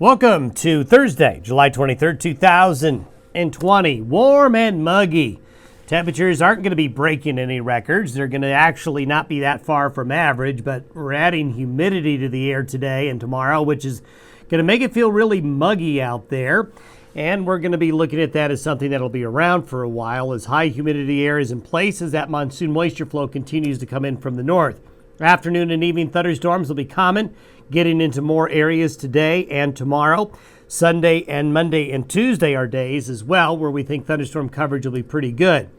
Welcome to Thursday, July 23rd, 2020. Warm and muggy. Temperatures aren't going to be breaking any records. They're going to actually not be that far from average, but we're adding humidity to the air today and tomorrow, which is going to make it feel really muggy out there. And we're going to be looking at that as something that'll be around for a while as high humidity air is in place as that monsoon moisture flow continues to come in from the north. Afternoon and evening thunderstorms will be common, getting into more areas today and tomorrow. Sunday and Monday and Tuesday are days as well where we think thunderstorm coverage will be pretty good.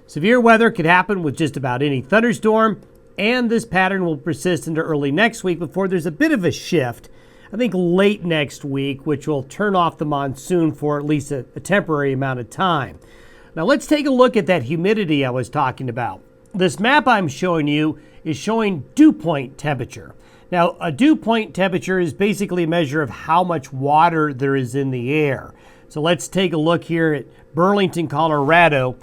Severe weather could happen with just about any thunderstorm, and this pattern will persist into early next week before there's a bit of a shift, I think late next week, which will turn off the monsoon for at least a temporary amount of time. Now let's take a look at that humidity I was talking about. This map I'm showing you is showing dewpoint temperature. Now, a dewpoint temperature is basically a measure of how much water there is in the air. So let's take a look here at Burlington, Colorado.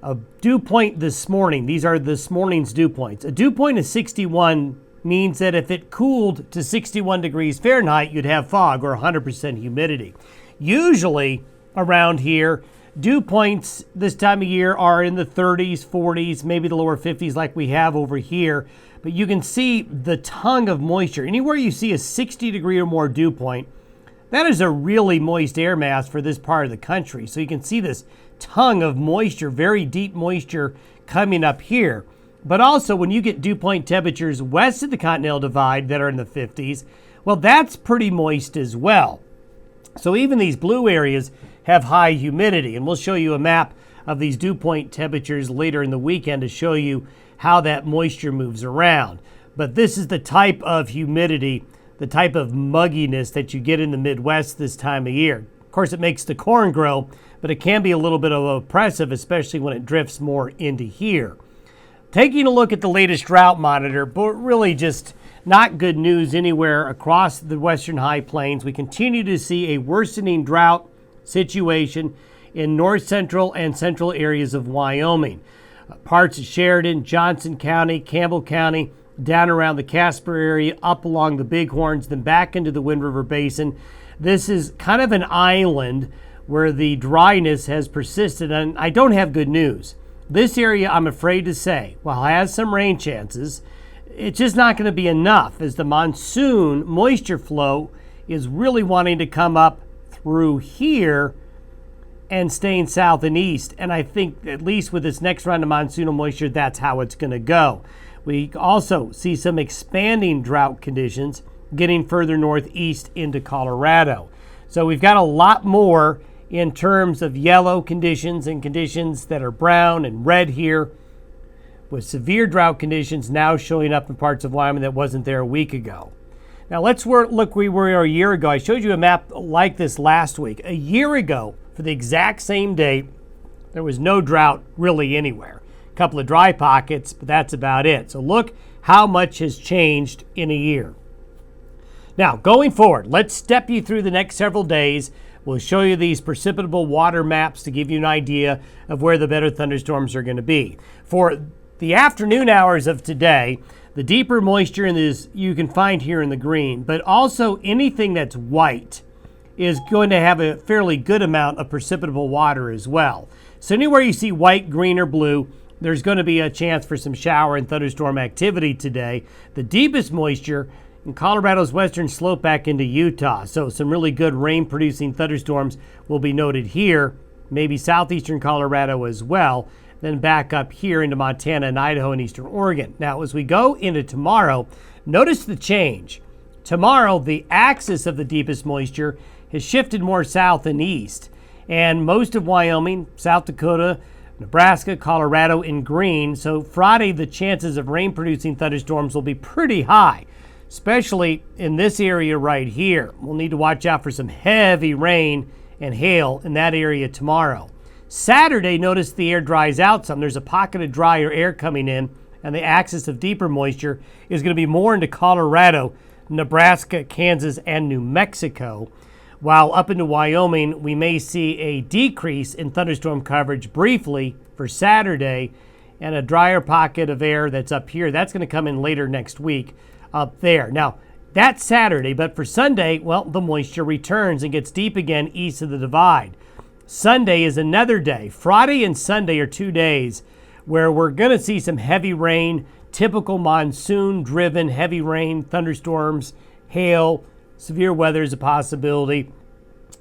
A dew point this morning, these are this morning's dew points. A dew point of 61 means that if it cooled to 61 degrees Fahrenheit, you'd have fog or 100% humidity. Usually around here, dew points this time of year are in the 30s, 40s, maybe the lower 50s like we have over here. But you can see the tongue of moisture. Anywhere you see a 60 degree or more dew point, that is a really moist air mass for this part of the country. So you can see this tongue of moisture, very deep moisture coming up here. But also when you get dew point temperatures west of the Continental Divide that are in the 50s, well, that's pretty moist as well. So even these blue areas have high humidity. And we'll show you a map of these dew point temperatures later in the weekend to show you how that moisture moves around. But this is the type of humidity, the type of mugginess that you get in the Midwest this time of year. Of course, it makes the corn grow, but it can be a little bit oppressive, especially when it drifts more into here. Taking a look at the latest drought monitor, but really just not good news anywhere across the western high plains. We continue to see a worsening drought situation in north central and central areas of Wyoming. Parts of Sheridan, Johnson County, Campbell County, down around the Casper area, up along the Bighorns, then back into the Wind River Basin. This is kind of an island where the dryness has persisted, and I don't have good news. This area, I'm afraid to say, while it has some rain chances, it's just not going to be enough as the monsoon moisture flow is really wanting to come up through here and staying south and east. And I think at least with this next round of monsoonal moisture, that's how it's going to go. We also see some expanding drought conditions getting further northeast into Colorado. So we've got a lot more in terms of yellow conditions and conditions that are brown and red here, with severe drought conditions now showing up in parts of Wyoming that wasn't there a week ago. Now let's look where we were a year ago. I showed you a map like this last week. A year ago, for the exact same date, there was no drought really anywhere. A couple of dry pockets, but that's about it. So look how much has changed in a year. Now, going forward, let's step you through the next several days. We'll show you these precipitable water maps to give you an idea of where the better thunderstorms are going to be. For the afternoon hours of today, the deeper moisture in this you can find here in the green, but also anything that's white is going to have a fairly good amount of precipitable water as well. So anywhere you see white, green, or blue, there's going to be a chance for some shower and thunderstorm activity today. The deepest moisture in Colorado's western slope back into Utah. So some really good rain-producing thunderstorms will be noted here, maybe southeastern Colorado as well, then back up here into Montana and Idaho and eastern Oregon. Now, as we go into tomorrow, notice the change. Tomorrow, the axis of the deepest moisture has shifted more south and east, and most of Wyoming, South Dakota, Nebraska, Colorado in green. So Friday, the chances of rain-producing thunderstorms will be pretty high, especially in this area right here. We'll need to watch out for some heavy rain and hail in that area tomorrow. Saturday, notice the air dries out some. There's a pocket of drier air coming in, and the axis of deeper moisture is going to be more into Colorado, Nebraska, Kansas, and New Mexico. While up into Wyoming, we may see a decrease in thunderstorm coverage briefly for Saturday, and a drier pocket of air that's up here. That's going to come in later next week up there. Now, That's Saturday, but for Sunday, well, the moisture returns and gets deep again east of the divide. Sunday is another day. Friday and Sunday are 2 days where we're going to see some heavy rain, typical monsoon-driven heavy rain, thunderstorms, hail, severe weather is a possibility.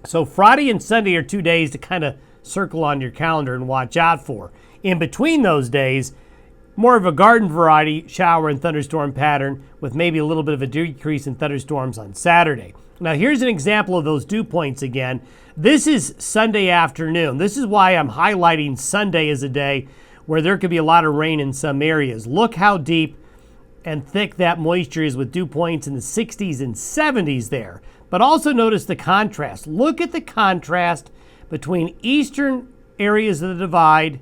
So Friday and Sunday are 2 days to kind of circle on your calendar and watch out for. In between those days, more of a garden variety shower and thunderstorm pattern with maybe a little bit of a decrease in thunderstorms on Saturday. Now here's an example of those dew points again. This is Sunday afternoon. This is why I'm highlighting Sunday as a day where there could be a lot of rain in some areas. Look how deep and thick that moisture is with dew points in the 60s and 70s there. But also notice the contrast. Look at the contrast between eastern areas of the divide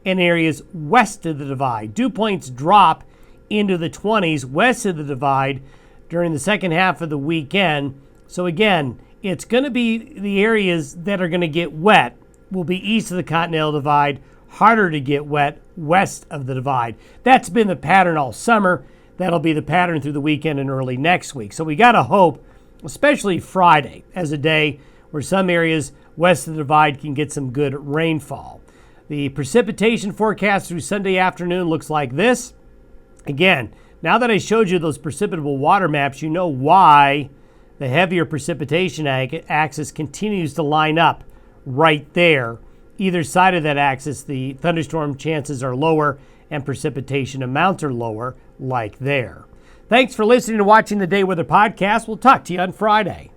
and areas west of the divide. Dew points drop into the 20s west of the divide during the second half of the weekend. So again, it's going to be the areas that are going to get wet will be east of the continental divide, harder to get wet west of the divide. That's been the pattern all summer. That'll be the pattern through the weekend and early next week. So we got to hope, especially Friday, as a day where some areas west of the divide can get some good rainfall. The precipitation forecast through Sunday afternoon looks like this. Again, now that I showed you those precipitable water maps, you know why the heavier precipitation axis continues to line up right there. Either side of that axis, the thunderstorm chances are lower and precipitation amounts are lower, like there. Thanks for listening and watching the Day Weather Podcast. We'll talk to you on Friday.